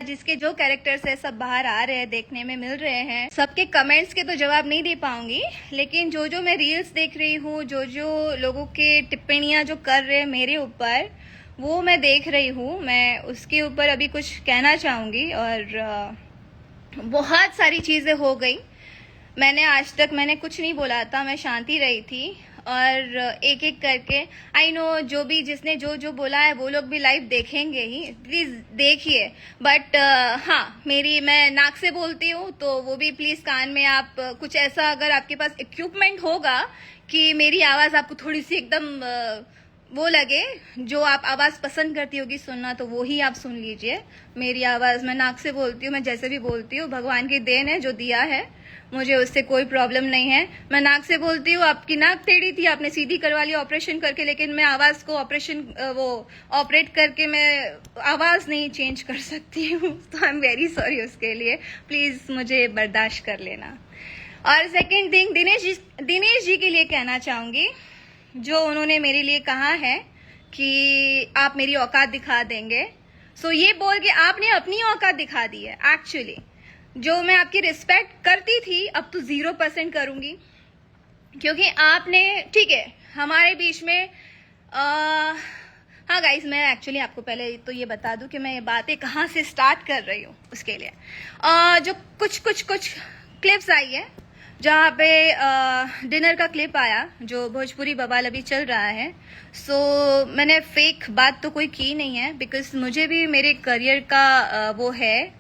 जिसके जो कैरेक्टर्स है सब बाहर आ रहे हैं, देखने में मिल रहे हैं। सबके कमेंट्स के तो जवाब नहीं दे पाऊंगी, लेकिन जो जो मैं रील्स देख रही हूँ, जो जो लोगों के टिप्पणियां जो कर रहे हैं मेरे ऊपर, वो मैं देख रही हूँ। मैं उसके ऊपर अभी कुछ कहना चाहूँगी। और बहुत सारी चीज़ें हो गई। आज तक मैंने कुछ नहीं बोला था, मैं शांति रही थी। और एक एक करके आई नो जो भी जिसने जो जो बोला है वो लोग भी लाइव देखेंगे ही, प्लीज़ देखिए। बट हाँ, मैं नाक से बोलती हूँ, तो वो भी प्लीज़ कान में आप कुछ ऐसा, अगर आपके पास इक्विपमेंट होगा कि मेरी आवाज़ आपको थोड़ी सी एकदम वो लगे, जो आप आवाज़ पसंद करती होगी सुनना, तो वो ही आप सुन लीजिए। मेरी आवाज़, मैं नाक से बोलती हूँ, मैं जैसे भी बोलती हूँ भगवान की देन है जो दिया है, मुझे उससे कोई प्रॉब्लम नहीं है। मैं नाक से बोलती हूँ। आपकी नाक टेढ़ी थी, आपने सीधी करवा ली ऑपरेशन करके, लेकिन मैं आवाज़ को ऑपरेट करके मैं आवाज़ नहीं चेंज कर सकती हूँ। तो आई एम वेरी सॉरी उसके लिए, प्लीज़ मुझे बर्दाश्त कर लेना। और सेकेंड थिंग, दिनेश जी के लिए कहना चाहूँगी, जो उन्होंने मेरे लिए कहा है कि आप मेरी औकात दिखा देंगे। सो ये बोल के आपने अपनी औकात दिखा दी है। एक्चुअली जो मैं आपकी रिस्पेक्ट करती थी, अब तो 0% करूंगी, क्योंकि आपने, ठीक है, हमारे बीच में हाँ गाइस, मैं एक्चुअली आपको पहले तो ये बता दूं कि मैं ये बातें कहाँ से स्टार्ट कर रही हूँ। उसके लिए जो कुछ क्लिप्स आई है, जहाँ पे डिनर का क्लिप आया, जो भोजपुरी बवाल अभी चल रहा है। सो मैंने फेक बात तो कोई की नहीं है, बिकॉज मुझे भी मेरे करियर का वो है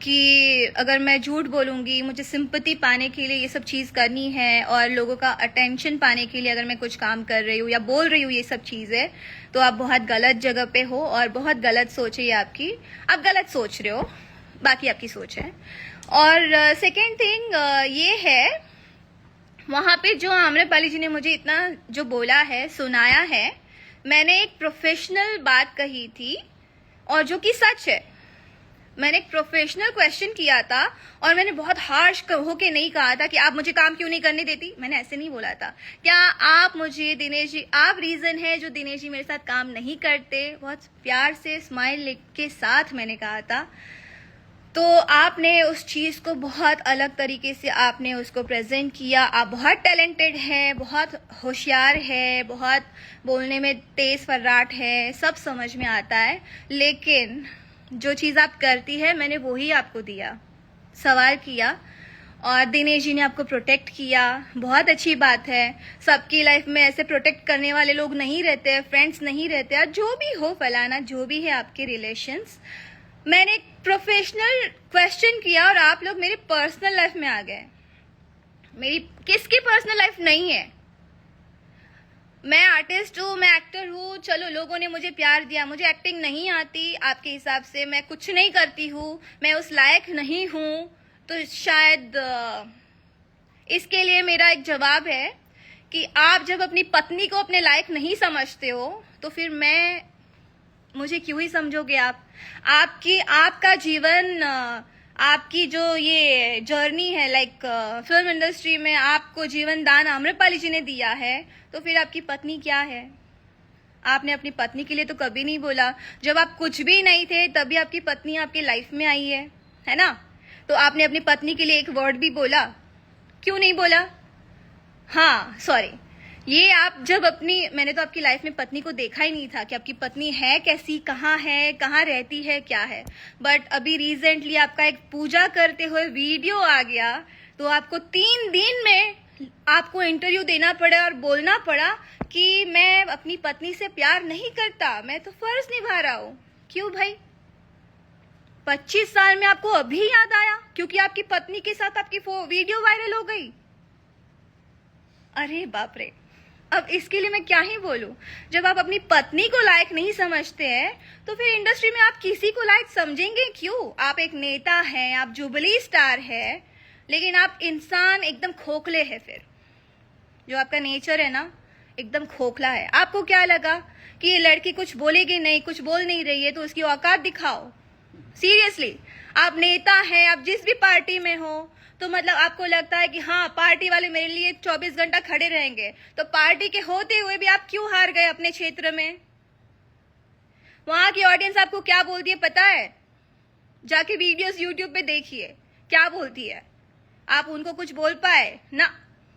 कि अगर मैं झूठ बोलूंगी, मुझे सिंपैथी पाने के लिए ये सब चीज़ करनी है, और लोगों का अटेंशन पाने के लिए अगर मैं कुछ काम कर रही हूँ या बोल रही हूँ ये सब चीज़ें, तो आप बहुत गलत जगह पे हो और बहुत गलत सोच है आपकी। आप गलत सोच रहे हो, बाकी आपकी सोच है। और सेकेंड थिंग ये है, वहाँ पे जो आम्रपाली जी ने मुझे इतना जो बोला है, सुनाया है, मैंने एक प्रोफेशनल बात कही थी, और जो कि सच है। मैंने एक प्रोफेशनल क्वेश्चन किया था, और मैंने बहुत हार्श होके नहीं कहा था कि आप मुझे काम क्यों नहीं करने देती। मैंने ऐसे नहीं बोला था। क्या आप मुझे, दिनेश जी, आप रीजन है जो दिनेश जी मेरे साथ काम नहीं करते। बहुत प्यार से स्माइल के साथ मैंने कहा था। तो आपने उस चीज़ को बहुत अलग तरीके से आपने उसको प्रेजेंट किया। आप बहुत टैलेंटेड हैं, बहुत होशियार है, बहुत बोलने में तेज फर्राट है, सब समझ में आता है, लेकिन जो चीज़ आप करती है, मैंने वही आपको दिया, सवाल किया, और दिनेश जी ने आपको प्रोटेक्ट किया। बहुत अच्छी बात है। सबकी लाइफ में ऐसे प्रोटेक्ट करने वाले लोग नहीं रहते, फ्रेंड्स नहीं रहते, जो भी हो फलाना, जो भी है आपके रिलेशंस। मैंने एक प्रोफेशनल क्वेश्चन किया, और आप लोग मेरी पर्सनल लाइफ में आ गए। मेरी किसकी पर्सनल लाइफ नहीं है? मैं आर्टिस्ट हूँ, मैं एक्टर हूँ, चलो लोगों ने मुझे प्यार दिया। मुझे एक्टिंग नहीं आती आपके हिसाब से, मैं कुछ नहीं करती हूँ, मैं उस लायक नहीं हूँ। तो शायद इसके लिए मेरा एक जवाब है कि आप जब अपनी पत्नी को अपने लायक नहीं समझते हो, तो फिर मुझे क्यों ही समझोगे आप? आपका जीवन, आपकी जो ये जर्नी है, लाइक फिल्म इंडस्ट्री में आपको जीवन दान आम्रपाली जी ने दिया है, तो फिर आपकी पत्नी क्या है? आपने अपनी पत्नी के लिए तो कभी नहीं बोला। जब आप कुछ भी नहीं थे, तभी आपकी पत्नी आपकी लाइफ में आई है ना? तो आपने अपनी पत्नी के लिए एक वर्ड भी बोला? क्यों नहीं बोला? हाँ, सॉरी, ये आप जब मैंने तो आपकी लाइफ में पत्नी को देखा ही नहीं था कि आपकी पत्नी है कैसी, कहाँ है, कहाँ रहती है, क्या है। बट अभी रिसेंटली आपका एक पूजा करते हुए वीडियो आ गया, तो आपको 3 दिन में आपको इंटरव्यू देना पड़ा और बोलना पड़ा कि मैं अपनी पत्नी से प्यार नहीं करता, मैं तो फर्ज निभा रहा हूँ। क्यों भाई? 25 साल में आपको अभी याद आया क्योंकि आपकी पत्नी के साथ आपकी वीडियो वायरल हो गई? अरे बाप रे, अब इसके लिए मैं क्या ही बोलूं। जब आप अपनी पत्नी को लायक नहीं समझते हैं, तो फिर इंडस्ट्री में आप किसी को लायक समझेंगे क्यों? आप एक नेता हैं, आप जुबली स्टार है, लेकिन आप इंसान एकदम खोखले हैं। फिर जो आपका नेचर है ना, एकदम खोखला है। आपको क्या लगा कि ये लड़की कुछ बोलेगी नहीं, कुछ बोल नहीं रही है, तो उसकी औकात दिखाओ। सीरियसली, आप नेता हैं, आप जिस भी पार्टी में हो, तो मतलब आपको लगता है कि हाँ, पार्टी वाले मेरे लिए 24 घंटा खड़े रहेंगे, तो पार्टी के होते हुए भी आप क्यों हार गए अपने क्षेत्र में? वहां की ऑडियंस आपको क्या बोलती है पता है? जाके वीडियोस यूट्यूब पे देखिए क्या बोलती है। आप उनको कुछ बोल पाए ना?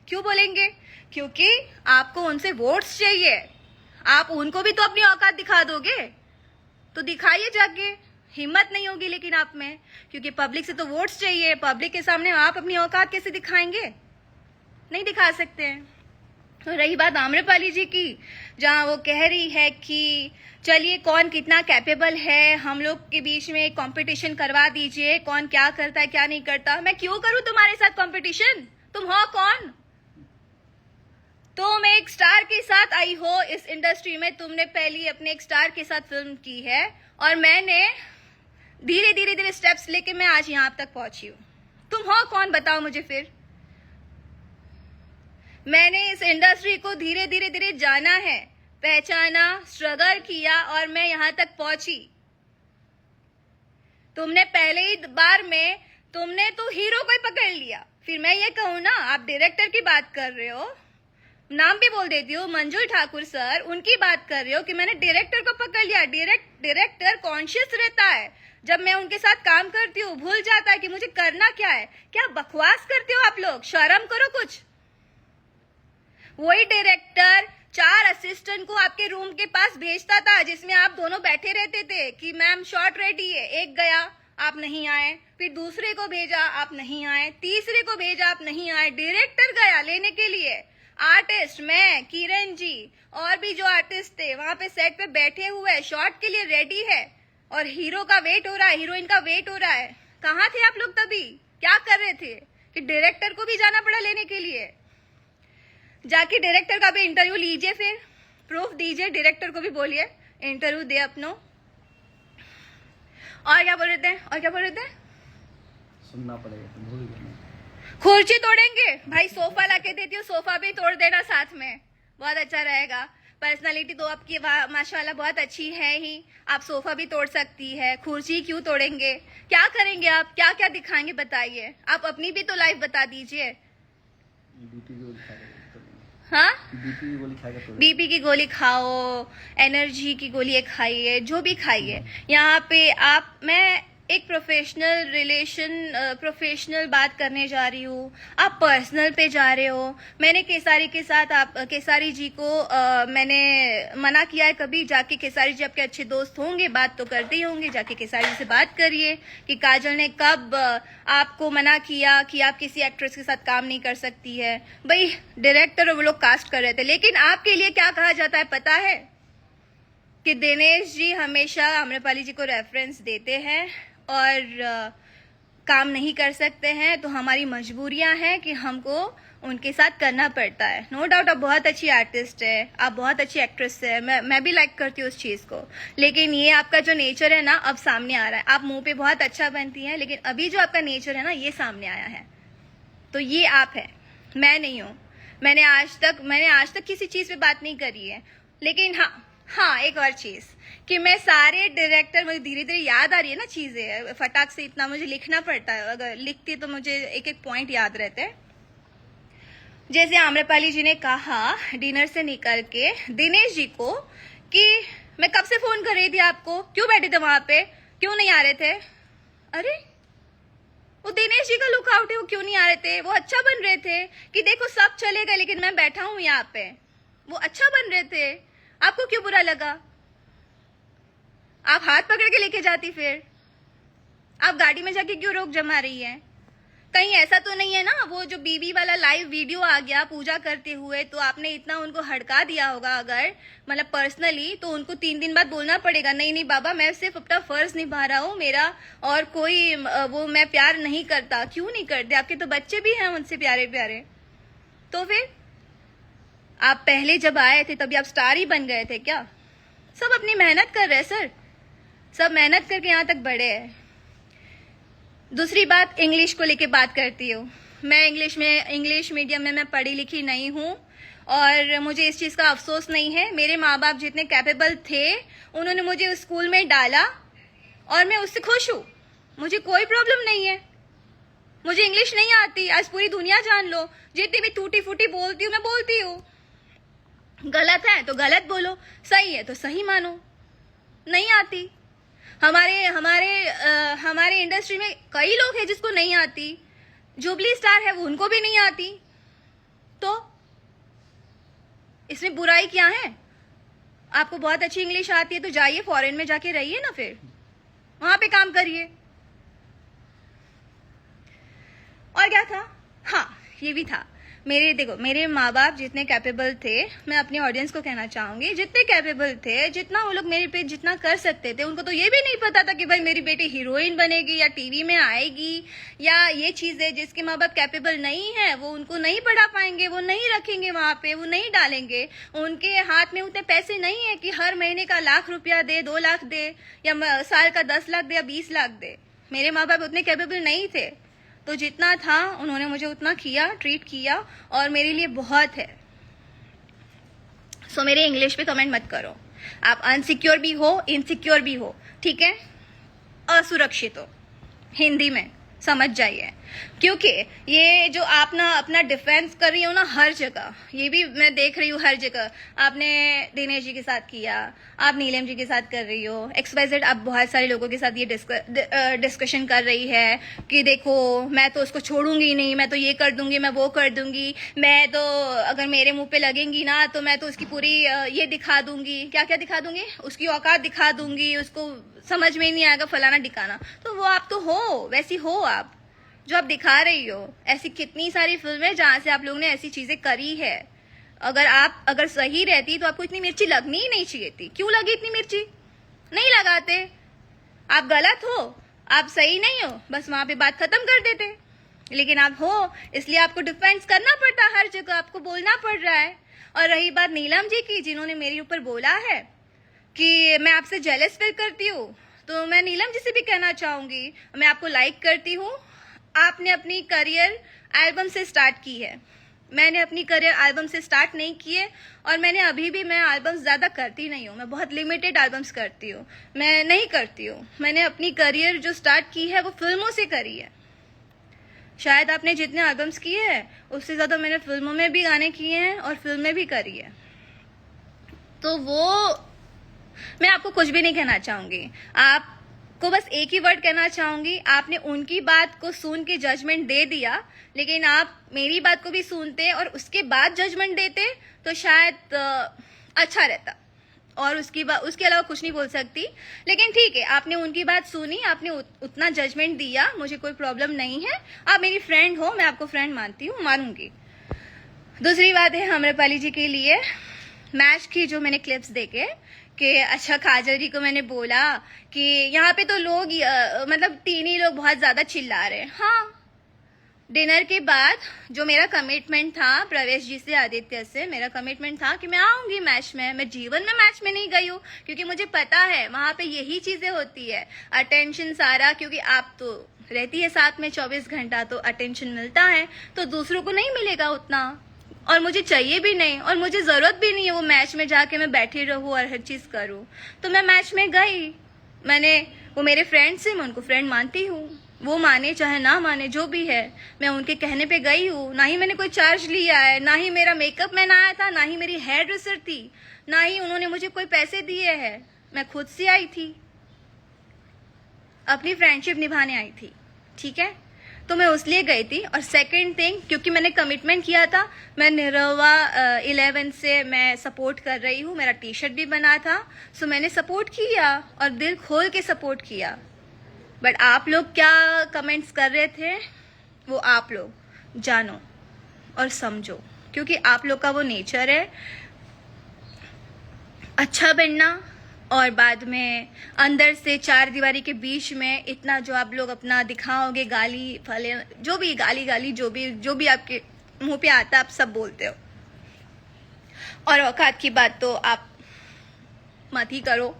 क्यों बोलेंगे? क्योंकि आपको उनसे वोट्स चाहिए। आप उनको भी तो अपनी औकात दिखा दोगे, तो दिखाइए जाके। हिम्मत नहीं होगी लेकिन आप में, क्योंकि पब्लिक से तो वोट्स चाहिए। पब्लिक के सामने आप अपनी औकात कैसे दिखाएंगे? नहीं दिखा सकते हैं। तो रही बात आम्रपाली जी की, जहां वो कह रही है कि चलिए कौन कितना कैपेबल है, हम लोग के बीच में कंपटीशन करवा दीजिए, कौन क्या करता है क्या नहीं करता। मैं क्यों करूं तुम्हारे साथ कंपटीशन? तुम हो कौन? तुम एक स्टार के साथ आई हो इस इंडस्ट्री में, तुमने पहली अपने एक स्टार के साथ फिल्म की है, और मैंने धीरे धीरे धीरे स्टेप्स लेके मैं आज यहां तक पहुंची हूं। तुम हो कौन बताओ मुझे फिर? मैंने इस इंडस्ट्री को धीरे धीरे धीरे जाना है, पहचाना, स्ट्रगल किया, और मैं यहां तक पहुंची। तुमने पहले ही बार में तुमने तो हीरो को ही पकड़ लिया। फिर मैं ये कहूं ना, आप डायरेक्टर की बात कर रहे हो, नाम भी बोल देती हूँ, मंजुल ठाकुर सर, उनकी बात कर रहे हो कि मैंने डायरेक्टर को पकड़ लिया। डायरेक्टर कॉन्शियस रहता है, जब मैं उनके साथ काम करती हूँ भूल जाता है कि मुझे करना क्या है। क्या बकवास करते हो आप लोग? शर्म करो कुछ। वही डायरेक्टर 4 असिस्टेंट को आपके रूम के पास भेजता था, जिसमें आप दोनों बैठे रहते थे कि मैम शॉट रेडी है। एक गया, आप नहीं आए, फिर दूसरे को भेजा, आप नहीं आए, तीसरे को भेजा, आप नहीं आए। डायरेक्टर गया लेने के लिए, आर्टिस्ट, मैं, किरण जी और भी जो आर्टिस्ट थे वहां पे सेट पे बैठे हुए, शॉट के लिए रेडी है, और हीरो का वेट हो रहा है, हीरोइन का वेट हो रहा है। कहाँ थे आप लोग तभी? क्या कर रहे थे कि डायरेक्टर को भी जाना पड़ा लेने के लिए? जाके डायरेक्टर का भी इंटरव्यू लीजिए, फिर प्रूफ दीजिए, डायरेक्टर को भी बोलिए इंटरव्यू दे अपनो। और क्या बोल रहे थे? सुनना पड़ेगा, भूल गए। कुर्सी तोड़ेंगे भाई, सोफा लाके देती हूँ, सोफा भी तोड़ देना साथ में, बहुत अच्छा रहेगा। पर्सनालिटी तो आपकी माशाल्लाह बहुत अच्छी है ही, आप सोफा भी तोड़ सकती है, कुर्सी क्यों तोड़ेंगे? क्या करेंगे आप? क्या क्या दिखाएंगे बताइए? आप अपनी भी तो लाइफ बता दीजिए। हाँ, बीपी की गोली खाओ, एनर्जी की गोली खाइए, जो भी खाइए। यहाँ पे मैं एक प्रोफेशनल बात करने जा रही हूँ, आप पर्सनल पे जा रहे हो। मैंने केसारी के साथ, केसारी जी को मैंने मना किया है कभी? जाके केसारी जी आपके अच्छे दोस्त होंगे, बात तो करते ही होंगे, जाके केसारी जी से बात करिए कि काजल ने कब आपको मना किया कि आप किसी एक्ट्रेस के साथ काम नहीं कर सकती है। भाई डायरेक्टर वो लोग कास्ट कर रहे थे, लेकिन आपके लिए क्या कहा जाता है पता है? कि दिनेश जी हमेशा आम्रपाली जी को रेफरेंस देते हैं और काम नहीं कर सकते हैं, तो हमारी मजबूरियां हैं कि हमको उनके साथ करना पड़ता है। नो डाउट आप बहुत अच्छी आर्टिस्ट है, आप बहुत अच्छी एक्ट्रेस है, मैं भी लाइक करती हूँ उस चीज को, लेकिन ये आपका जो नेचर है ना अब सामने आ रहा है। आप मुंह पे बहुत अच्छा बनती हैं, लेकिन अभी जो आपका नेचर है ना ये सामने आया है। तो ये आप है, मैं नहीं हूँ। मैंने आज तक किसी चीज पे बात नहीं करी है। लेकिन हाँ एक और चीज कि मैं सारे डायरेक्टर, मुझे धीरे धीरे याद आ रही है ना चीजें, फटाक से इतना मुझे लिखना पड़ता है, अगर लिखती तो मुझे एक एक पॉइंट याद रहते हैं। जैसे आम्रपाली जी ने कहा डिनर से निकल के दिनेश जी को कि मैं कब से फोन कर रही थी आपको, क्यों बैठे थे वहां पे, क्यों नहीं आ रहे थे? अरे वो दिनेश जी का लुकआउट है, वो क्यों नहीं आ रहे थे? वो अच्छा बन रहे थे कि देखो सब चले गए लेकिन मैं बैठा हूं यहाँ पे। वो अच्छा बन रहे थे, आपको क्यों बुरा लगा? आप हाथ पकड़ के लेके जाती, फिर आप गाड़ी में जाके क्यों रोक जमा रही है? कहीं ऐसा तो नहीं है ना वो जो बीबी वाला लाइव वीडियो आ गया पूजा करते हुए, तो आपने इतना उनको हड़का दिया होगा अगर मतलब पर्सनली, तो उनको 3 दिन बाद बोलना पड़ेगा नहीं नहीं बाबा मैं सिर्फ अपना फर्ज निभा रहा हूँ, मेरा और कोई वो मैं प्यार नहीं करता। क्यों नहीं करते? आपके तो बच्चे भी हैं उनसे प्यारे प्यारे। तो फिर आप पहले जब आए थे तभी आप स्टार ही बन गए थे क्या? सब अपनी मेहनत कर रहे हैं सर, सब मेहनत करके यहाँ तक बढ़े हैं। दूसरी बात, इंग्लिश को लेके बात करती हूँ मैं। इंग्लिश मीडियम में मैं पढ़ी लिखी नहीं हूँ और मुझे इस चीज़ का अफसोस नहीं है। मेरे माँ बाप जितने कैपेबल थे उन्होंने मुझे उस स्कूल में डाला और मैं उससे खुश हूँ, मुझे कोई प्रॉब्लम नहीं है। मुझे इंग्लिश नहीं आती, आज पूरी दुनिया जान लो, जितनी भी टूटी फूटी बोलती हूँ मैं बोलती हूँ। गलत है तो गलत बोलो, सही है तो सही मानो। नहीं आती हमारे इंडस्ट्री में कई लोग हैं जिसको नहीं आती, जुबली स्टार है वो उनको भी नहीं आती, तो इसमें बुराई क्या है? आपको बहुत अच्छी इंग्लिश आती है तो जाइए फॉरेन में जाके रहिए ना, फिर वहां पे काम करिए। और क्या था, हाँ ये भी था, मेरे माँ बाप जितने कैपेबल थे, मैं अपनी ऑडियंस को कहना चाहूंगी, जितने कैपेबल थे, जितना वो लोग मेरे पे जितना कर सकते थे, उनको तो ये भी नहीं पता था कि भाई मेरी बेटी हीरोइन बनेगी या टीवी में आएगी, या ये चीजें जिसके माँ बाप कैपेबल नहीं है वो उनको नहीं पढ़ा पाएंगे, वो नहीं रखेंगे वहां पे, वो नहीं डालेंगे, उनके हाथ में उतने पैसे नहीं है कि हर महीने का 1 लाख रुपया दे, 2 लाख दे, या साल का 10 लाख दे या 20 लाख दे। मेरे माँ बाप उतने कैपेबल नहीं थे, तो जितना था उन्होंने मुझे उतना किया, ट्रीट किया, और मेरे लिए बहुत है। सो मेरे इंग्लिश पे कमेंट मत करो, आप अनसिक्योर भी हो, इनसिक्योर भी हो, ठीक है, असुरक्षित हो, हिंदी में समझ जाइए। क्योंकि ये जो आप ना अपना डिफेंस कर रही हो ना हर जगह, ये भी मैं देख रही हूँ हर जगह, आपने दिनेश जी के साथ किया, आप नीलम जी के साथ कर रही हो, XYZ आप बहुत सारे लोगों के साथ ये डिस्कशन कर रही है कि देखो मैं तो उसको छोड़ूंगी नहीं, मैं तो ये कर दूंगी, मैं वो कर दूंगी, मैं तो अगर मेरे मुंह पे लगेंगी ना तो मैं तो उसकी पूरी ये दिखा दूंगी, क्या क्या दिखा दूंगी, उसकी औकात दिखा दूंगी, उसको समझ में ही नहीं आएगा फलाना ठिकाना। तो वो आप तो हो, वैसी हो आप जो आप दिखा रही हो। ऐसी कितनी सारी फिल्में जहां से आप लोगों ने ऐसी चीजें करी है। अगर सही रहती तो आपको इतनी मिर्ची लगनी ही नहीं चाहिए थी। क्यों लगी इतनी मिर्ची? नहीं लगाते। आप गलत हो, आप सही नहीं हो, बस वहां पे बात खत्म कर देते। लेकिन आप हो, इसलिए आपको डिफेंस करना पड़ता, हर जगह आपको बोलना पड़ रहा है। और रही बात नीलम जी की, जिन्होंने मेरे ऊपर बोला है कि मैं आपसे जेलस फील करती हूँ, तो मैं नीलम जी से भी कहना चाहूंगी, मैं आपको लाइक करती हूँ। आपने अपनी करियर एल्बम से स्टार्ट की है, मैंने अपनी करियर एल्बम से स्टार्ट नहीं की है, और मैंने अभी भी मैं एल्बम्स ज़्यादा करती नहीं हूँ, मैं बहुत लिमिटेड एल्बम्स करती हूँ, मैं नहीं करती हूँ। मैंने अपनी करियर जो स्टार्ट की है वो फिल्मों से करी है। शायद आपने जितने एल्बम्स किए हैं उससे ज़्यादा मैंने फिल्मों में भी गाने किए हैं और फिल्में भी करी है। तो वो मैं आपको कुछ भी नहीं कहना चाहूंगी, आपको बस एक ही वर्ड कहना चाहूंगी, आपने उनकी बात को सुन के जजमेंट दे दिया, लेकिन आप मेरी बात को भी सुनते और उसके बाद जजमेंट देते तो शायद अच्छा रहता। और उसके अलावा कुछ नहीं बोल सकती। लेकिन ठीक है, आपने उनकी बात सुनी, आपने उतना जजमेंट दिया, मुझे कोई प्रॉब्लम नहीं है। आप मेरी फ्रेंड हो, मैं आपको फ्रेंड मानती हूँ, मानूंगी। दूसरी बात है आम्रपाली जी के लिए मैच की जो मैंने क्लिप्स देखे कि अच्छा काजल जी को मैंने बोला कि यहाँ पे तो लोग मतलब 3 ही लोग बहुत ज्यादा चिल्ला रहे हैं। हाँ, डिनर के बाद जो मेरा कमिटमेंट था प्रवेश जी से, आदित्य से, मेरा कमिटमेंट था कि मैं आऊंगी मैच में। मैं जीवन में मैच में नहीं गई हूँ, क्योंकि मुझे पता है वहां पे यही चीजें होती है, अटेंशन सारा, क्योंकि आप तो रहती है साथ में 24 घंटा, तो अटेंशन मिलता है, तो दूसरों को नहीं मिलेगा उतना, और मुझे चाहिए भी नहीं, और मुझे जरूरत भी नहीं है वो मैच में जाके मैं बैठी रहूं और हर चीज करूं। तो मैं मैच में गई, वो मेरे फ्रेंड से, मैं उनको फ्रेंड मानती हूँ, वो माने चाहे ना माने, जो भी है, मैं उनके कहने पे गई हूँ। ना ही मैंने कोई चार्ज लिया है, ना ही मेरा मेकअप मैन आया था, ना ही मेरी हेयर ड्रेसर थी, ना ही उन्होंने मुझे कोई पैसे दिए हैं, मैं खुद से आई थी, अपनी फ्रेंडशिप निभाने आई थी, ठीक है। तो मैं उसलिए गई थी। और सेकंड थिंग, क्योंकि मैंने कमिटमेंट किया था, मैं निरवा 11 से मैं सपोर्ट कर रही हूँ, मेरा टी शर्ट भी बना था, सो मैंने सपोर्ट किया और दिल खोल के सपोर्ट किया। बट आप लोग क्या कमेंट्स कर रहे थे वो आप लोग जानो और समझो, क्योंकि आप लोग का वो नेचर है अच्छा बनना, और बाद में अंदर से 4 दीवारी के बीच में इतना जो आप लोग अपना दिखाओगे, गाली फले, जो भी गाली जो भी आपके मुंह पे आता आप सब बोलते हो। और औकात की बात तो आप मत ही करो,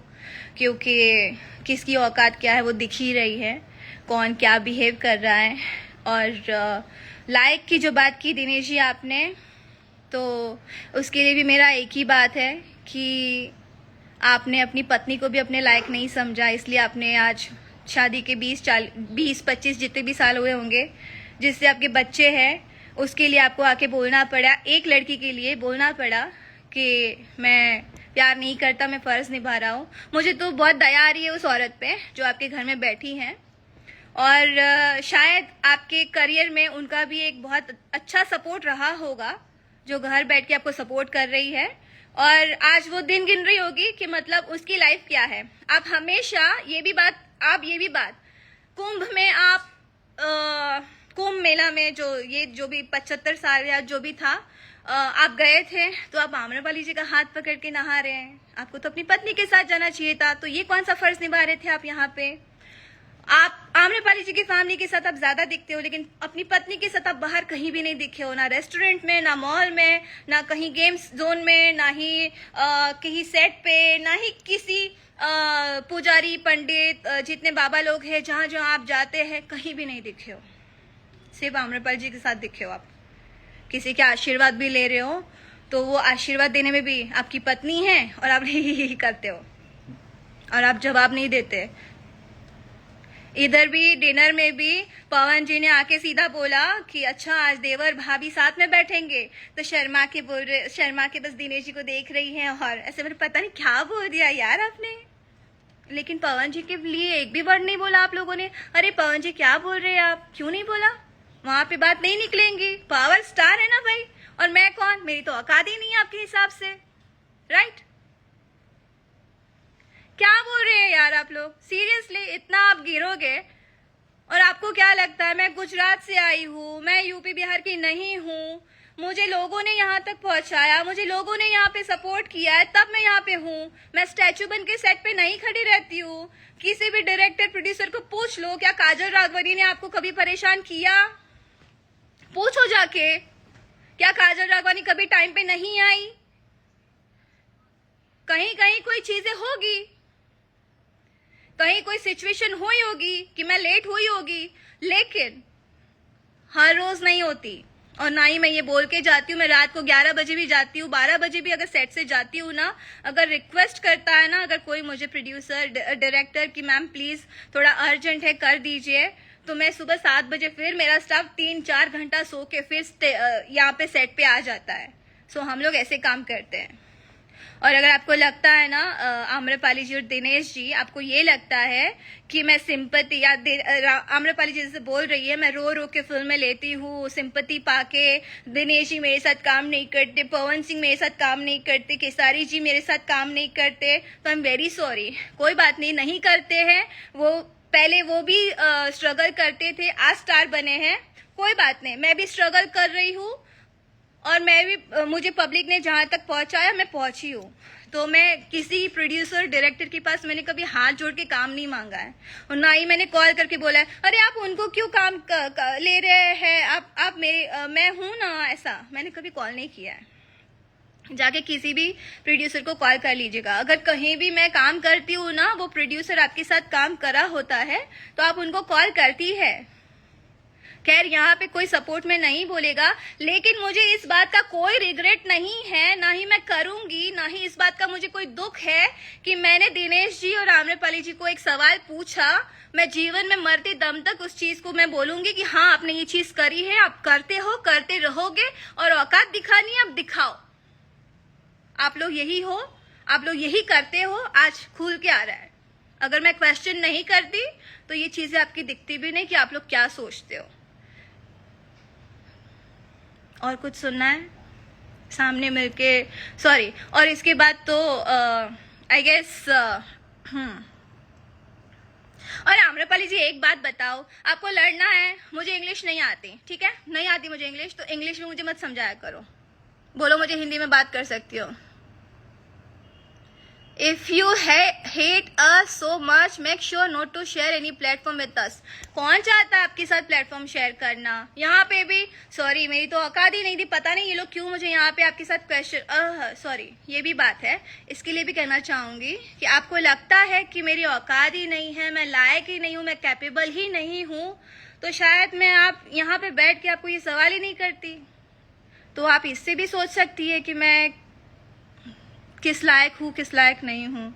क्योंकि किसकी औकात क्या है वो दिख ही रही है, कौन क्या बिहेव कर रहा है। और लाइक की जो बात की दिनेश जी आपने, तो उसके लिए भी मेरा एक ही बात है कि आपने अपनी पत्नी को भी अपने लायक नहीं समझा, इसलिए आपने आज शादी के 20-25 जितने भी साल हुए होंगे, जिससे आपके बच्चे हैं, उसके लिए आपको आके बोलना पड़ा, एक लड़की के लिए बोलना पड़ा कि मैं प्यार नहीं करता मैं फ़र्ज़ निभा रहा हूँ। मुझे तो बहुत दया आ रही है उस औरत पे जो आपके घर में बैठी हैं, और शायद आपके करियर में उनका भी एक बहुत अच्छा सपोर्ट रहा होगा जो घर बैठ के आपको सपोर्ट कर रही है, और आज वो दिन गिन रही होगी कि मतलब उसकी लाइफ क्या है। आप हमेशा ये भी बात कुंभ में आप कुंभ मेला में जो भी 75 साल या जो भी था, आप गए थे तो आप आम्रपाली जी का हाथ पकड़ के नहा रहे हैं। आपको तो अपनी पत्नी के साथ जाना चाहिए था, तो ये कौन सा फर्ज निभा रहे थे आप यहाँ पे। आप आम्रपाली जी की फैमिली के साथ आप ज्यादा दिखते हो, लेकिन अपनी पत्नी के साथ आप बाहर कहीं भी नहीं दिखे हो, ना रेस्टोरेंट में, ना मॉल में, ना कहीं गेम्स जोन में, ना ही कहीं सेट पे, ना ही किसी पुजारी पंडित जितने बाबा लोग हैं जहाँ जहाँ आप जाते हैं कहीं भी नहीं दिखे हो। सिर्फ आम्रपाली जी के साथ दिखे हो। आप किसी के आशीर्वाद भी ले रहे हो तो वो आशीर्वाद देने में भी आपकी पत्नी है और आप ही करते हो और आप जवाब नहीं देते। इधर भी डिनर में भी पवन जी ने आके सीधा बोला कि अच्छा आज देवर भाभी साथ में बैठेंगे, तो शर्मा के बस दिनेश जी को देख रही हैं और ऐसे मैंने पता नहीं क्या बोल दिया यार आपने। लेकिन पवन जी के लिए एक भी वर्ड नहीं बोला आप लोगों ने। अरे पवन जी क्या बोल रहे हैं आप, क्यों नहीं बोला? वहां पे बात नहीं निकलेंगी। पावर स्टार है ना भाई, और मैं कौन, मेरी तो औकात ही नहीं है आपके हिसाब से, राइट? क्या बोल रहे हैं यार आप लोग, सीरियसली इतना आप गिरोगे? और आपको क्या लगता है मैं गुजरात से आई हूँ, मैं यूपी बिहार की नहीं हूँ, मुझे लोगों ने यहाँ तक पहुंचाया, मुझे लोगों ने यहाँ पे सपोर्ट किया है तब मैं यहाँ पे हूँ। मैं स्टैचू बन के सेट पे नहीं खड़ी रहती हूँ। किसी भी डायरेक्टर प्रोड्यूसर को पूछ लो, क्या काजल राघवनी ने आपको कभी परेशान किया? पूछो जाके, क्या काजल राघवानी कभी टाइम पे नहीं आई? कहीं कहीं कोई चीजें होगी, कहीं कोई सिचुएशन हुई होगी कि मैं लेट हुई होगी, लेकिन हर रोज नहीं होती। और ना ही मैं ये बोल के जाती हूँ, मैं रात को 11 बजे भी जाती हूँ, 12 बजे भी अगर सेट से जाती हूँ ना, अगर रिक्वेस्ट करता है ना, अगर कोई मुझे प्रोड्यूसर डायरेक्टर कि मैम प्लीज थोड़ा अर्जेंट है कर दीजिए, तो मैं सुबह 7 बजे फिर मेरा स्टाफ 3-4 घंटा सो के फिर यहाँ पे सेट पे आ जाता है। सो हम लोग ऐसे काम करते हैं। और अगर आपको लगता है ना आम्रपाली जी और दिनेश जी, आपको ये लगता है कि मैं सिंपति या आम्रपाली जी जैसे बोल रही है मैं रो रो के फिल्में लेती हूँ, सिंपति पाके दिनेश जी मेरे साथ काम नहीं करते, पवन सिंह मेरे साथ काम नहीं करते, केसारी जी मेरे साथ काम नहीं करते, तो आई एम वेरी सॉरी। कोई बात नहीं, नहीं करते हैं वो, पहले वो भी स्ट्रगल करते थे, आज स्टार बने हैं, कोई बात नहीं। मैं भी स्ट्रगल कर रही हूँ और मैं भी मुझे पब्लिक ने जहां तक पहुंचाया मैं पहुंची हूँ। तो मैं किसी प्रोड्यूसर डायरेक्टर के पास मैंने कभी हाथ जोड़ के काम नहीं मांगा है, और ना ही मैंने कॉल करके बोला है अरे आप उनको क्यों काम ले रहे हैं, आप मेरे मैं हूं ना, ऐसा मैंने कभी कॉल नहीं किया है। जाके किसी भी प्रोड्यूसर को कॉल कर लीजिएगा। अगर कहीं भी मैं काम करती हूँ ना, वो प्रोड्यूसर आपके साथ काम करा होता है तो आप उनको कॉल करती है। खैर यहाँ पे कोई सपोर्ट में नहीं बोलेगा, लेकिन मुझे इस बात का कोई रिग्रेट नहीं है, ना ही मैं करूंगी, ना ही इस बात का मुझे कोई दुख है कि मैंने दिनेश जी और आम्रपाली जी को एक सवाल पूछा। मैं जीवन में मरते दम तक उस चीज को मैं बोलूंगी कि हाँ आपने ये चीज करी है, आप करते हो, करते रहोगे, और औकात दिखानी है, अब दिखाओ। आप लोग यही हो, आप लोग यही करते हो, आज खुल के आ रहा है। अगर मैं क्वेश्चन नहीं करती तो ये चीजें आपकी दिखती भी नहीं कि आप लोग क्या सोचते हो। और कुछ सुनना है सामने मिलके, सॉरी। और इसके बाद तो आई गेस और आम्रपाली जी एक बात बताओ, आपको लड़ना है, मुझे इंग्लिश नहीं आती, ठीक है, नहीं आती मुझे इंग्लिश, तो इंग्लिश में मुझे मत समझाया करो, बोलो मुझे हिंदी में बात कर सकती हो। If you hate us so much, make sure not to share any platform with us. कौन चाहता है आपके साथ प्लेटफॉर्म शेयर करना? यहाँ पे भी सॉरी, मेरी तो औकात ही नहीं थी, पता नहीं ये लोग क्यों मुझे यहाँ पे आपके साथ क्वेश्चन, सॉरी ये भी बात है, इसके लिए भी कहना चाहूंगी कि आपको लगता है कि मेरी औकात ही नहीं है, मैं लायक ही नहीं हूँ, मैं कैपेबल ही नहीं हूँ, तो शायद मैं आप यहाँ पे बैठ के आपको ये सवाल ही नहीं करती। तो आप इससे भी सोच सकती है कि मैं किस लायक हूँ, किस लायक नहीं हूँ।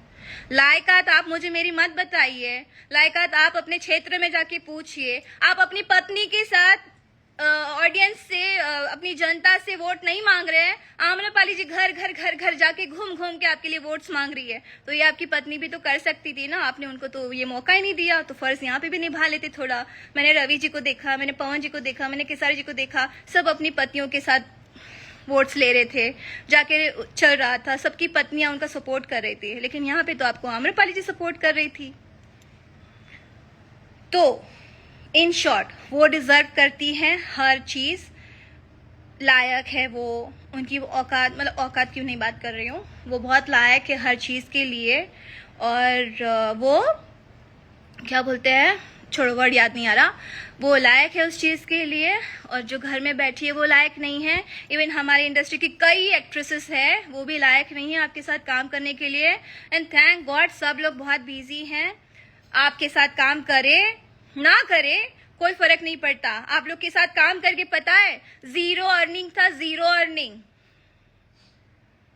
लायकात आप मुझे मेरी मत बताइए, लायकात आप अपने क्षेत्र में जाके पूछिए। आप अपनी पत्नी के साथ ऑडियंस से अपनी जनता से वोट नहीं मांग रहे हैं, आम्रपाली जी घर घर घर घर जाके घूम घूम के आपके लिए वोट्स मांग रही है, तो ये आपकी पत्नी भी तो कर सकती थी ना, आपने उनको तो ये मौका ही नहीं दिया, तो फर्ज यहाँ पे भी निभा लेते थोड़ा। मैंने रवि जी को देखा, मैंने पवन जी को देखा, मैंने केसारी जी को देखा, सब अपनी पत्नियों के साथ वोट्स ले रहे थे, जाके चल रहा था, सबकी पत्नियां उनका सपोर्ट कर रही थी, लेकिन यहाँ पे तो आपको आम्रपाली जी सपोर्ट कर रही थी। तो इन शॉर्ट वो डिजर्व करती हैं, हर चीज लायक है वो, उनकी औकात, मतलब औकात क्यों नहीं बात कर रही हूँ, वो बहुत लायक है हर चीज के लिए, और वो क्या बोलते हैं, छोड़ो वर्ड याद नहीं आ रहा, वो लायक है उस चीज के लिए, और जो घर में बैठी है वो लायक नहीं है। इवन हमारी इंडस्ट्री की कई एक्ट्रेसेस है, वो भी लायक नहीं है आपके साथ काम करने के लिए। एंड थैंक गॉड सब लोग बहुत बिजी हैं, आपके साथ काम करे ना करे कोई फर्क नहीं पड़ता। आप लोग के साथ काम करके पता है 0 अर्निंग था, 0 अर्निंग,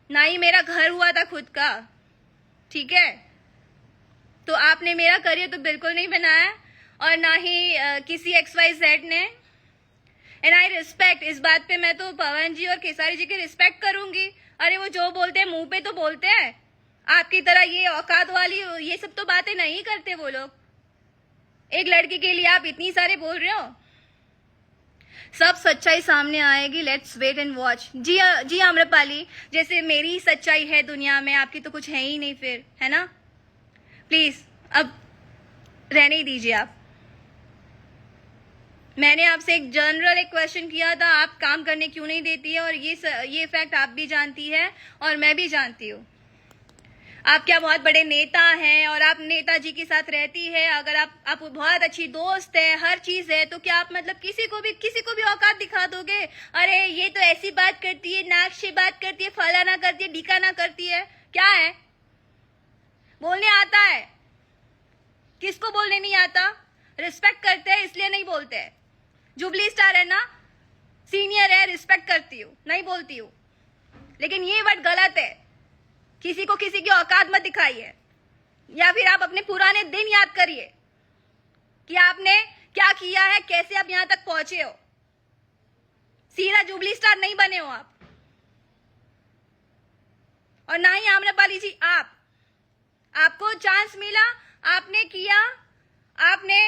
ना ही मेरा घर हुआ था खुद का, ठीक है। तो आपने मेरा करियर तो बिल्कुल नहीं बनाया, और ना ही किसी XYZ ने। एंड आई रिस्पेक्ट, इस बात पे मैं तो पवन जी और केसारी जी की रिस्पेक्ट करूंगी। अरे वो जो बोलते हैं मुंह पे तो बोलते हैं, आपकी तरह ये औकात वाली ये सब तो बातें नहीं करते वो लोग। एक लड़की के लिए आप इतनी सारे बोल रहे हो, सब सच्चाई सामने आएगी, लेट्स वेट एंड वॉच। जी आम्रपाली, जैसे मेरी सच्चाई है दुनिया में, आपकी तो कुछ है ही नहीं फिर, है ना। प्लीज अब रहने ही दीजिए आप। मैंने आपसे एक जनरल एक क्वेश्चन किया था, आप काम करने क्यों नहीं देती है, और ये फैक्ट आप भी जानती है और मैं भी जानती हूँ। आप क्या बहुत बड़े नेता हैं और आप नेताजी के साथ रहती है, अगर आप बहुत अच्छी दोस्त है, हर चीज है, तो क्या आप मतलब किसी को भी औकात दिखा दोगे? अरे ये तो ऐसी बात करती है, नाक से बात करती है, फलाना करती है, ढिकाना करती है, क्या है? बोलने आता है, किसको बोलने नहीं आता? रिस्पेक्ट करते हैं इसलिए नहीं बोलते हैं। जुबली स्टार है ना, सीनियर है, रिस्पेक्ट करती हूँ, नहीं बोलती हूँ, लेकिन ये वर्ड गलत है। किसी को किसी की औकात मत दिखाइए, या फिर आप अपने पुराने दिन याद करिए कि आपने क्या किया है, कैसे आप यहां तक पहुंचे हो। सीधा जुबली स्टार नहीं बने हो आप, और ना ही आम्रपाली जी आपको चांस मिला, आपने किया। आपने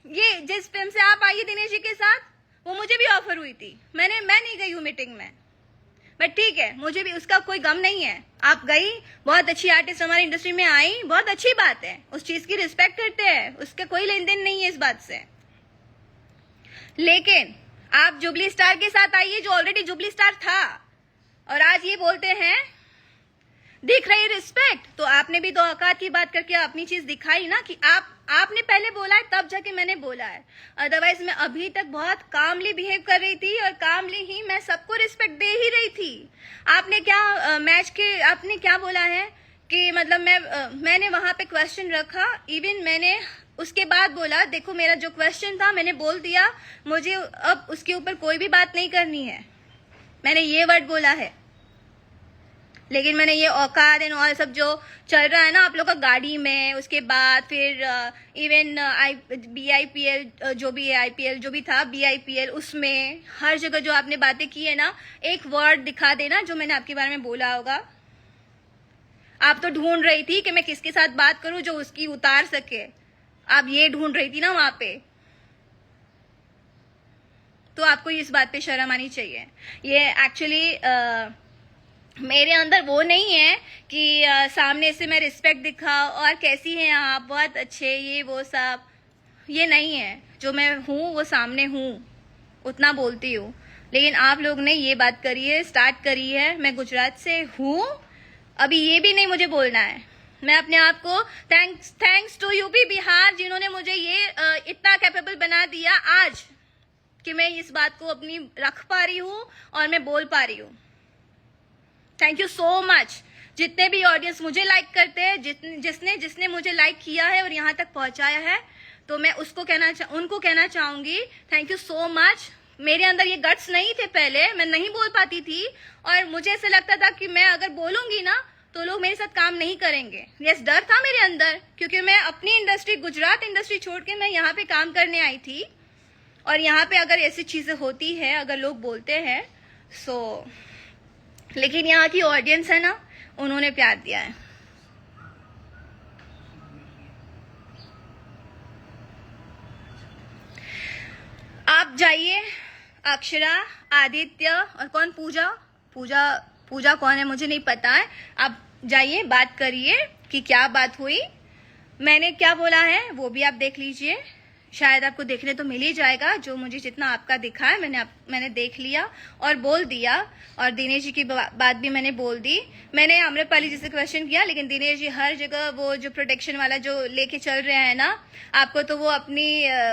ये जिस फिल्म से आप आई दिनेश जी के साथ, वो मुझे भी ऑफर हुई थी, मैं नहीं गई हूँ मीटिंग में, बट ठीक है, मुझे भी उसका कोई गम नहीं है। आप गई, बहुत अच्छी आर्टिस्ट हमारी इंडस्ट्री में आई, बहुत अच्छी बात है, उस चीज की रिस्पेक्ट करते हैं, उसका कोई लेन देन नहीं है इस बात से। लेकिन आप जुबली स्टार के साथ आइए जो ऑलरेडी जुबली स्टार था, और आज ये बोलते हैं दिख रही रिस्पेक्ट, तो आपने भी तो औकात की बात करके अपनी चीज दिखाई ना, कि आपने पहले बोला है तब जाके मैंने बोला है। अदरवाइज मैं अभी तक बहुत कामली बिहेव कर रही थी, और कामली ही मैं सबको रिस्पेक्ट दे ही रही थी। आपने क्या आपने क्या बोला है कि मतलब मैंने वहां पे क्वेश्चन रखा, इवन मैंने उसके बाद बोला देखो मेरा जो क्वेश्चन था मैंने बोल दिया, मुझे अब उसके ऊपर कोई भी बात नहीं करनी है, मैंने ये वर्ड बोला है। लेकिन मैंने ये औकात एंड ऑल सब जो चल रहा है ना आप लोग का गाड़ी में, उसके बाद फिर इवन BIPL जो भी है, IPL जो भी था, BIPL, उसमें हर जगह जो आपने बातें की है ना, एक वर्ड दिखा देना जो मैंने आपके बारे में बोला होगा। आप तो ढूंढ रही थी कि मैं किसके साथ बात करूं जो उसकी उतार सके, आप ये ढूंढ रही थी ना वहां पे, तो आपको इस बात पे शर्म आनी चाहिए। ये एक्चुअली मेरे अंदर वो नहीं है कि सामने से मैं रिस्पेक्ट दिखाऊं और कैसी हैं आप, बहुत अच्छे, ये वो सब, ये नहीं है। जो मैं हूँ वो सामने हूँ, उतना बोलती हूँ। लेकिन आप लोग ने ये बात करी है, स्टार्ट करी है, मैं गुजरात से हूँ, अभी ये भी नहीं मुझे बोलना है। मैं अपने आप को थैंक्स टू यूपी बिहार जिन्होंने मुझे ये इतना कैपेबल बना दिया आज कि मैं इस बात को अपनी रख पा रही हूँ और मैं बोल पा रही हूँ। Thank you so much. जितने भी ऑडियंस मुझे लाइक करते हैं, जिसने मुझे लाइक किया है और यहाँ तक पहुंचाया है, तो मैं उनको कहना चाहूंगी थैंक यू सो मच। मेरे अंदर ये गट्स नहीं थे, पहले मैं नहीं बोल पाती थी और मुझे ऐसा लगता था कि मैं अगर बोलूंगी ना तो लोग मेरे साथ काम नहीं करेंगे। यस, डर था मेरे अंदर, क्योंकि मैं अपनी इंडस्ट्री, गुजरात इंडस्ट्री छोड़ के मैं यहाँ पे काम करने आई थी और यहाँ पे अगर ऐसी चीजें होती है, अगर लोग बोलते हैं सो, लेकिन यहाँ की ऑडियंस है ना, उन्होंने प्यार दिया है। आप जाइए, अक्षरा, आदित्य और कौन, पूजा, पूजा पूजा कौन है मुझे नहीं पता है। आप जाइए, बात करिए कि क्या बात हुई, मैंने क्या बोला है वो भी आप देख लीजिए। शायद आपको देखने तो मिल ही जाएगा, जो मुझे जितना आपका दिखा है मैंने देख लिया और बोल दिया। और दिनेश जी की बात भी मैंने बोल दी। मैंने आम्रपाली जी से क्वेश्चन किया, लेकिन दिनेश जी हर जगह वो जो प्रोटेक्शन वाला जो लेके चल रहे हैं ना, आपको तो वो अपनी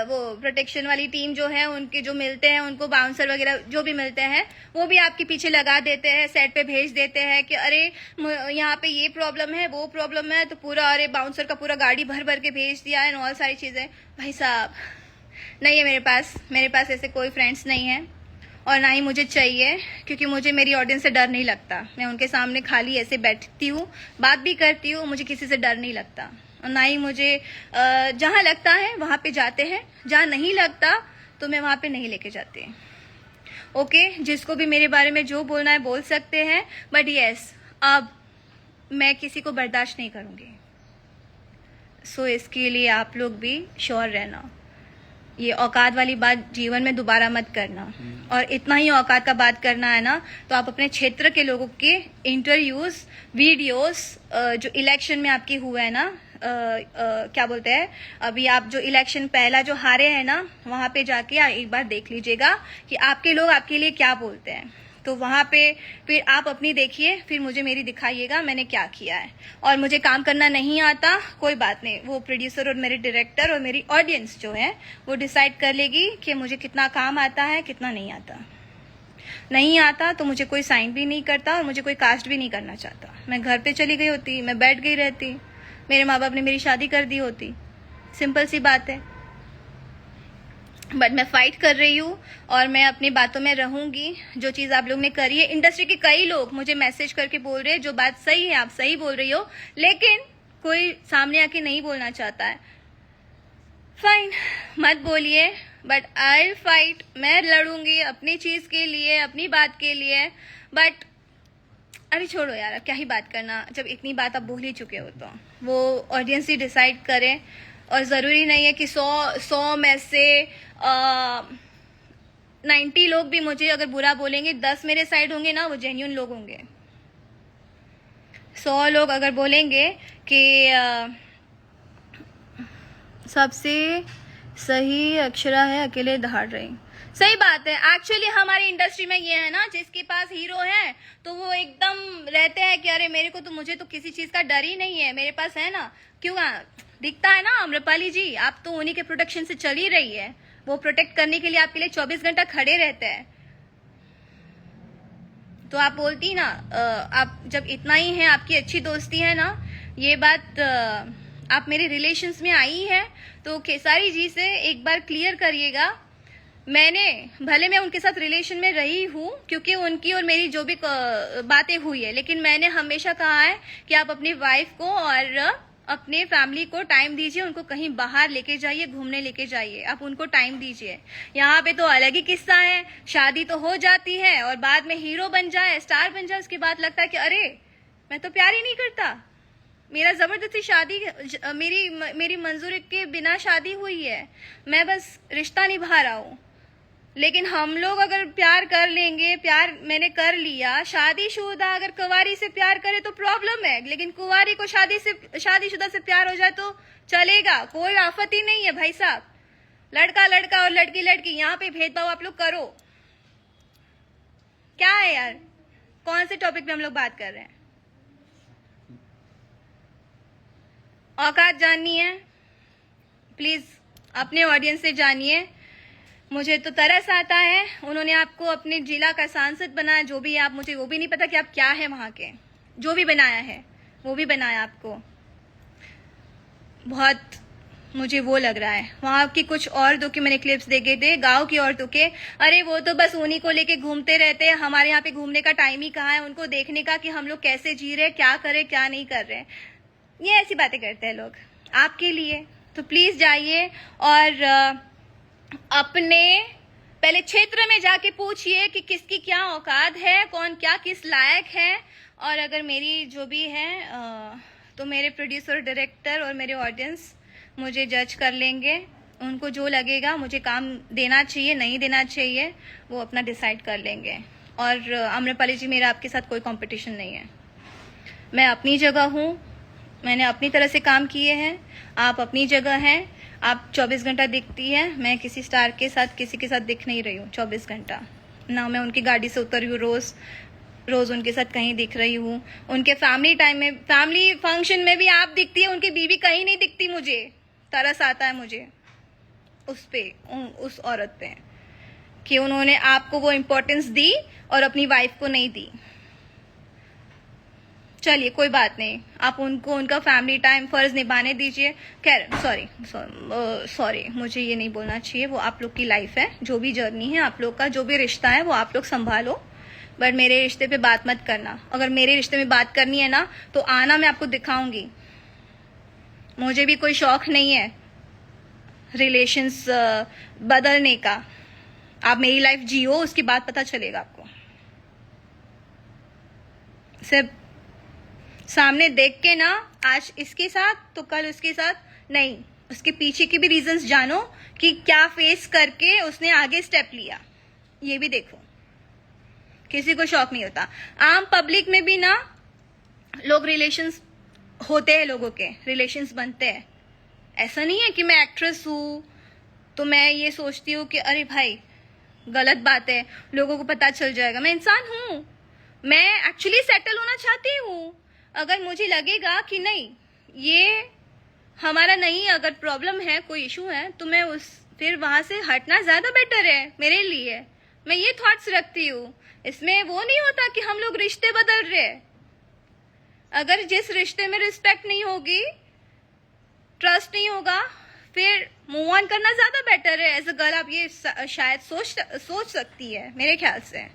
वो प्रोटेक्शन वाली टीम जो है, उनके जो मिलते हैं, उनको बाउंसर वगैरह जो भी मिलते हैं, वो भी आपके पीछे लगा देते हैं, सेट पे भेज देते हैं कि अरे यहाँ पे ये प्रॉब्लम है, वो प्रॉब्लम है, तो पूरा अरे बाउंसर का पूरा गाड़ी भर भर के भेज दिया है, और सारी चीजें। भाई साहब नहीं है मेरे पास ऐसे कोई फ्रेंड्स नहीं है, और ना ही मुझे चाहिए, क्योंकि मुझे मेरी ऑडियंस से डर नहीं लगता। मैं उनके सामने खाली ऐसे बैठती हूँ, बात भी करती हूँ, मुझे किसी से डर नहीं लगता। और ना ही मुझे जहाँ लगता है वहाँ पे जाते हैं, जहाँ नहीं लगता तो मैं वहाँ पे नहीं लेके जाती। ओके, जिसको भी मेरे बारे में जो बोलना है बोल सकते हैं, बट यस, अब मैं किसी को बर्दाश्त नहीं करूँगी। सो इसके लिए आप लोग भी श्योर रहना, ये औकात वाली बात जीवन में दोबारा मत करना। और इतना ही औकात का बात करना है ना, तो आप अपने क्षेत्र के लोगों के इंटरव्यूज, वीडियोस, जो इलेक्शन में आपके हुए है ना, क्या बोलते हैं, अभी आप जो इलेक्शन पहला जो हारे हैं ना, वहां पे जाके एक बार देख लीजिएगा कि आपके लोग आपके लिए क्या बोलते हैं। तो वहां पे फिर आप अपनी देखिए, फिर मुझे मेरी दिखाइएगा मैंने क्या किया है। और मुझे काम करना नहीं आता, कोई बात नहीं, वो प्रोड्यूसर और मेरे डायरेक्टर और मेरी ऑडियंस जो है वो डिसाइड कर लेगी कि मुझे कितना काम आता है, कितना नहीं आता। नहीं आता तो मुझे कोई साइन भी नहीं करता, और मुझे कोई कास्ट भी नहीं करना चाहता। मैं घर पे चली गई होती, मैं बैठ गई रहती, मेरे माँ बाप ने मेरी शादी कर दी होती, सिंपल सी बात है। बट मैं फाइट कर रही हूँ और मैं अपनी बातों में रहूंगी। जो चीज आप लोग ने करी है, इंडस्ट्री के कई लोग मुझे मैसेज करके बोल रहे हैं जो बात सही है, आप सही बोल रही हो, लेकिन कोई सामने आके नहीं बोलना चाहता है। फाइन, मत बोलिए, बट आई फाइट, मैं लड़ूंगी अपनी चीज के लिए, अपनी बात के लिए। बट अरे छोड़ो यार, क्या ही बात करना, जब इतनी बात आप बोल ही चुके हो तो वो ऑडियंस ही डिसाइड करे। और जरूरी नहीं है कि 100 में से 90 लोग भी मुझे अगर बुरा बोलेंगे, 10 मेरे साइड होंगे ना, वो जेन्युइन लोग होंगे। 100 लोग अगर बोलेंगे कि सबसे सही अक्षरा है, अकेले दहाड़ रही, सही बात है। एक्चुअली हमारी इंडस्ट्री में ये है ना, जिसके पास हीरो है तो वो एकदम रहते हैं कि अरे मेरे को तो, मुझे तो किसी चीज का डर ही नहीं है, मेरे पास है ना। क्यों दिखता है ना आम्रपाली जी, आप तो उन्हीं के प्रोटेक्शन से चल ही रही है, वो प्रोटेक्ट करने के लिए आपके लिए 24 घंटा खड़े रहते हैं। तो आप बोलती ना, आप जब इतना ही है, आपकी अच्छी दोस्ती है ना, ये बात आप मेरे रिलेशंस में आई है तो खेसारी जी से एक बार क्लियर करिएगा। भले मैं उनके साथ रिलेशन में रही हूँ, क्योंकि उनकी और मेरी जो भी बातें हुई है, लेकिन मैंने हमेशा कहा है कि आप अपनी वाइफ को और अपने फैमिली को टाइम दीजिए, उनको कहीं बाहर लेके जाइए, घूमने लेके जाइए, आप उनको टाइम दीजिए। यहाँ पे तो अलग ही किस्सा है, शादी तो हो जाती है और बाद में हीरो बन जाए, स्टार बन जाए, उसके बाद लगता है कि अरे मैं तो प्यार ही नहीं करता, मेरा जबरदस्ती शादी, मेरी मंजूरी के बिना शादी हुई है, मैं बस रिश्ता निभा रहा हूँ। लेकिन हम लोग अगर प्यार कर लेंगे, प्यार मैंने कर लिया, शादीशुदा अगर कुंवारी से प्यार करे तो प्रॉब्लम है, लेकिन कुंवारी को शादीशुदा से प्यार हो जाए तो चलेगा, कोई आफत ही नहीं है भाई साहब। लड़का लड़का और लड़की लड़की, यहाँ पे भेदभाव आप लोग करो, क्या है यार, कौन से टॉपिक पे हम लोग बात कर रहे हैं? औकात जाननी है, प्लीज अपने ऑडियंस से जानिए। मुझे तो तरस आता है, उन्होंने आपको अपने जिला का सांसद बनाया, जो भी आप, मुझे वो भी नहीं पता कि आप क्या है वहां के, जो भी बनाया है वो भी बनाया आपको, बहुत मुझे वो लग रहा है। वहां की कुछ औरतों की मैंने क्लिप्स देखे थे, गांव की औरतों के, अरे वो तो बस उन्हीं को लेके घूमते रहते हैं, हमारे यहाँ पे घूमने का टाइम ही कहाँ है उनको देखने का कि हम लोग कैसे जी रहे, क्या करे क्या नहीं कर रहे, ये ऐसी बातें करते हैं लोग आपके लिए। तो प्लीज जाइए और अपने पहले क्षेत्र में जाके पूछिए कि किसकी क्या औकात है, कौन क्या किस लायक है। और अगर मेरी जो भी है तो मेरे प्रोड्यूसर, डायरेक्टर और मेरे ऑडियंस मुझे जज कर लेंगे। उनको जो लगेगा मुझे काम देना चाहिए, नहीं देना चाहिए, वो अपना डिसाइड कर लेंगे। और आम्रपाली जी, मेरा आपके साथ कोई कंपटीशन नहीं है। मैं अपनी जगह हूँ, मैंने अपनी तरह से काम किए हैं, आप अपनी जगह हैं। आप 24 घंटा दिखती है, मैं किसी स्टार के साथ, किसी के साथ दिख नहीं रही हूँ 24 घंटा ना। मैं उनकी गाड़ी से उतर रही हूँ रोज उनके साथ कहीं दिख रही हूँ। उनके फैमिली टाइम में, फैमिली फंक्शन में भी आप दिखती है, उनकी बीवी कहीं नहीं दिखती। मुझे तरस आता है मुझे उस औरत पे कि उन्होंने आपको वो इम्पोर्टेंस दी और अपनी वाइफ को नहीं दी। चलिए कोई बात नहीं, आप उनको उनका फैमिली टाइम फर्ज निभाने दीजिए। खैर सॉरी, मुझे ये नहीं बोलना चाहिए। वो आप लोग की लाइफ है, जो भी जर्नी है आप लोग का, जो भी रिश्ता है वो आप लोग संभालो, बट मेरे रिश्ते पे बात मत करना। अगर मेरे रिश्ते में बात करनी है ना तो आना, मैं आपको दिखाऊंगी। मुझे भी कोई शौक नहीं है रिलेशंस बदलने का। आप मेरी लाइफ जियो, उसकी बात पता चलेगा आपको। सिर्फ सामने देख के ना, आज इसके साथ तो कल उसके साथ नहीं, उसके पीछे की भी रीजंस जानो कि क्या फेस करके उसने आगे स्टेप लिया, ये भी देखो। किसी को शौक नहीं होता। आम पब्लिक में भी ना लोग रिलेशंस होते हैं, लोगों के रिलेशंस बनते हैं। ऐसा नहीं है कि मैं एक्ट्रेस हूं तो मैं ये सोचती हूँ कि अरे भाई गलत बात है, लोगों को पता चल जाएगा। मैं इंसान हूं, मैं एक्चुअली सेटल होना चाहती हूँ। अगर मुझे लगेगा कि नहीं ये हमारा नहीं, अगर प्रॉब्लम है, कोई इशू है, तो मैं फिर वहां से हटना ज्यादा बेटर है मेरे लिए। मैं ये थॉट्स रखती हूँ। इसमें वो नहीं होता कि हम लोग रिश्ते बदल रहे हैं। अगर जिस रिश्ते में रिस्पेक्ट नहीं होगी, ट्रस्ट नहीं होगा, फिर मूव ऑन करना ज्यादा बेटर है। एज अ गर्ल आप ये शायद सोच सकती है मेरे ख्याल से।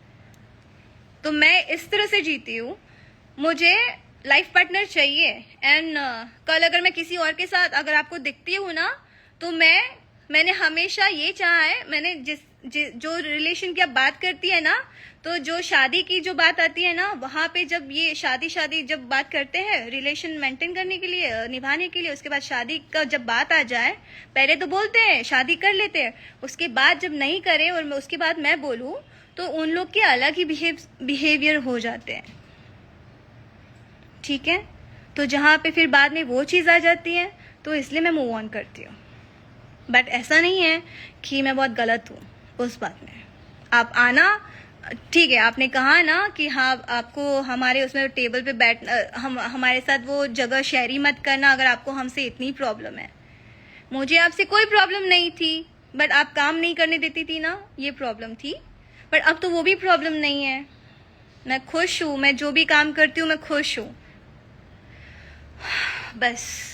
तो मैं इस तरह से जीती हूँ। मुझे लाइफ पार्टनर चाहिए। एंड कल अगर मैं किसी और के साथ अगर आपको दिखती हूँ ना, तो मैंने हमेशा ये चाहा है। मैंने जो रिलेशन की आप बात करती है ना, तो जो शादी की जो बात आती है ना, वहां पे जब ये शादी जब बात करते हैं रिलेशन मेंटेन करने के लिए, निभाने के लिए, उसके बाद शादी का जब बात आ जाए, पहले तो बोलते हैं शादी कर लेते हैं, उसके बाद जब नहीं करे और उसके बाद मैं बोलूं, तो उन लोग के अलग ही बिहेवियर हो जाते हैं। ठीक है, तो जहां पे फिर बाद में वो चीज आ जाती है, तो इसलिए मैं मूव ऑन करती हूँ। बट ऐसा नहीं है कि मैं बहुत गलत हूँ उस बात में। आप आना, ठीक है, आपने कहा ना कि हाँ आपको हमारे उसमें टेबल पे हमारे साथ वो जगह शेयरी मत करना अगर आपको हमसे इतनी प्रॉब्लम है। मुझे आपसे कोई प्रॉब्लम नहीं थी, बट आप काम नहीं करने देती थी ना, ये प्रॉब्लम थी। बट अब तो वो भी प्रॉब्लम नहीं है। मैं खुश हूँ, मैं जो भी काम करती हूँ मैं खुश हूँ। बस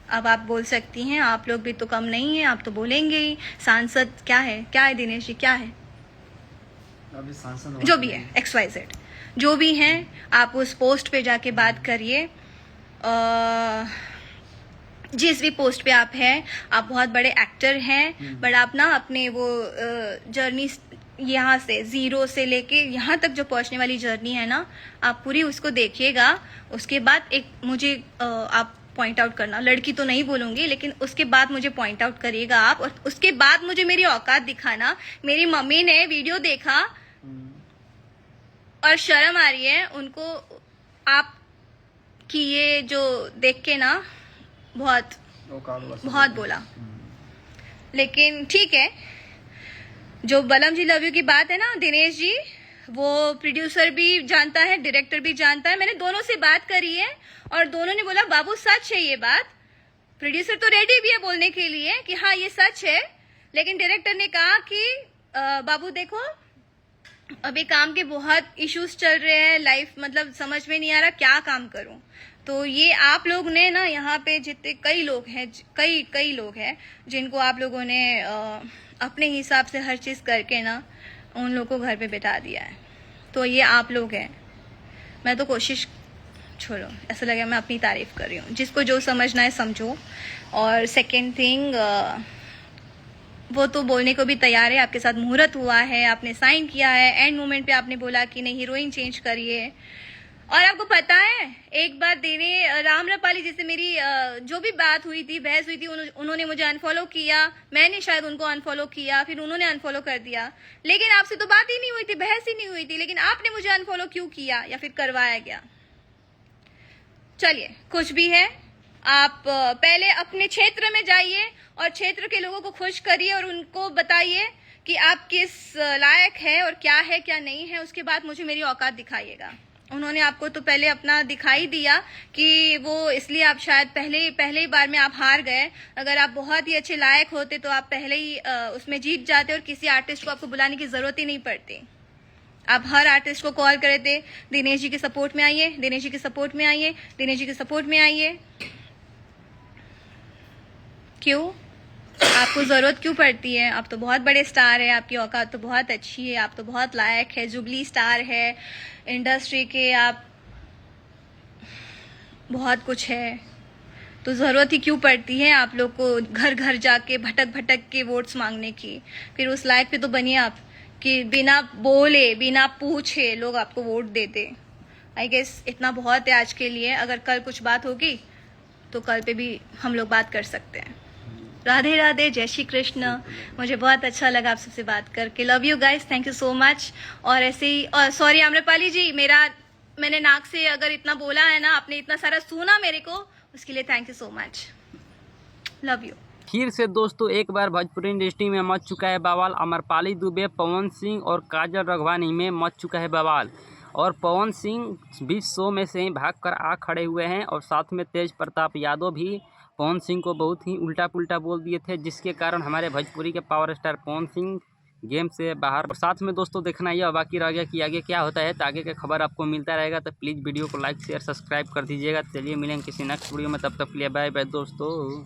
अब आप बोल सकती हैं, आप लोग भी तो कम नहीं है, आप तो बोलेंगे ही। सांसद क्या है दिनेश जी, क्या है? अभी सांसद जो भी है, XYZ जो भी हैं, आप उस पोस्ट पे जाके बात करिए। जिस भी पोस्ट पे आप हैं, आप बहुत बड़े एक्टर हैं, बट आप ना अपने वो जर्नी यहाँ से जीरो से लेके यहाँ तक जो पहुँचने वाली जर्नी है ना, आप पूरी उसको देखिएगा। उसके बाद एक मुझे आप पॉइंट आउट करना, लड़की तो नहीं बोलूंगी, लेकिन उसके बाद मुझे पॉइंट आउट करिएगा आप, और उसके बाद मुझे मेरी औकात दिखाना। मेरी मम्मी ने वीडियो देखा और शर्म आ रही है उनको आप कि ये जो देख के ना बहुत बोला। लेकिन ठीक है, जो बलम जी लव यू की बात है ना दिनेश जी, वो प्रोड्यूसर भी जानता है, डायरेक्टर भी जानता है। मैंने दोनों से बात करी है और दोनों ने बोला बाबू सच है ये बात। प्रोड्यूसर तो रेडी भी है बोलने के लिए कि हाँ ये सच है, लेकिन डायरेक्टर ने कहा कि बाबू देखो अभी काम के बहुत इश्यूज चल रहे हैं, लाइफ मतलब समझ में नहीं आ रहा क्या काम करूं। तो ये आप लोग ने ना यहाँ पे जितने कई लोग हैं जिनको आप लोगों ने अपने हिसाब से हर चीज करके ना उन लोग को घर पे बिठा दिया है। तो ये आप लोग हैं। मैं तो कोशिश छोड़ो, ऐसा लगा मैं अपनी तारीफ कर रही हूँ। जिसको जो समझना है समझो। और सेकेंड थिंग, वो तो बोलने को भी तैयार है, आपके साथ मुहूर्त हुआ है, आपने साइन किया है, एंड मोमेंट पे आपने बोला कि नहीं हीरोइन चेंज करिए। और आपको पता है एक बार राम रपाली जैसे मेरी जो भी बात हुई थी, बहस हुई थी, उन्होंने मुझे अनफॉलो किया, मैंने शायद उनको अनफॉलो किया, फिर उन्होंने अनफॉलो कर दिया। लेकिन आपसे तो बात ही नहीं हुई थी, बहस ही नहीं हुई थी, लेकिन आपने मुझे अनफॉलो क्यों किया या फिर करवाया गया? चलिए कुछ भी है, आप पहले अपने क्षेत्र में जाइए और क्षेत्र के लोगों को खुश करिए और उनको बताइए कि आप किस लायक है और क्या है क्या नहीं है। उसके बाद मुझे मेरी औकात दिखाइएगा। उन्होंने आपको तो पहले अपना दिखाई दिया कि वो इसलिए आप शायद पहले ही बार में आप हार गए। अगर आप बहुत ही अच्छे लायक होते तो आप पहले ही उसमें जीत जाते और किसी आर्टिस्ट को आपको बुलाने की जरूरत ही नहीं पड़ती। आप हर आर्टिस्ट को कॉल करे थे, दिनेश जी के सपोर्ट में आइए, दिनेश जी के सपोर्ट में आइए, दिनेश जी के सपोर्ट में आइए। क्यों? आपको जरूरत क्यों पड़ती है? आप तो बहुत बड़े स्टार है, आपकी औकात तो बहुत अच्छी है, आप तो बहुत लायक है, जुबली स्टार है इंडस्ट्री के, आप बहुत कुछ है। तो जरूरत ही क्यों पड़ती है आप लोग को घर घर जाके भटक के वोट्स मांगने की? फिर उस लायक पे तो बनिए आप कि बिना बोले बिना पूछे लोग आपको वोट देते। आई गेस इतना बहुत है आज के लिए। अगर कल कुछ बात होगी तो कल पे भी हम लोग बात कर सकते हैं। राधे राधे, जय श्री कृष्ण। मुझे बहुत अच्छा लगा आप सबसे बात करके। Love you guys, thank you so much. और ऐसे ही सॉरी आम्रपाली जी, मैंने नाक से अगर इतना बोला है ना, आपने इतना सारा सुना मेरे को, उसके लिए thank you so much. Love you. फिर से दोस्तों एक बार भोजपुरी इंडस्ट्री में मच चुका है बवाल। आम्रपाली दुबे, पवन सिंह और काजल राघवानी में मच चुका है बवाल। और पवन सिंह भी शो में से ही भाग कर आ खड़े हुए हैं और साथ में तेज प्रताप यादव भी पवन सिंह को बहुत ही उल्टा पुल्टा बोल दिए थे, जिसके कारण हमारे भोजपुरी के power star Pawan Singh game से बाहर। और साथ में दोस्तों देखना यह बाकी रह गया कि आगे क्या होता है। तो आगे का खबर आपको मिलता रहेगा, तो प्लीज़ वीडियो को लाइक शेयर सब्सक्राइब कर दीजिएगा। चलिए मिलेंगे किसी नेक्स्ट वीडियो में, तब तक के लिए बाय बाय दोस्तों।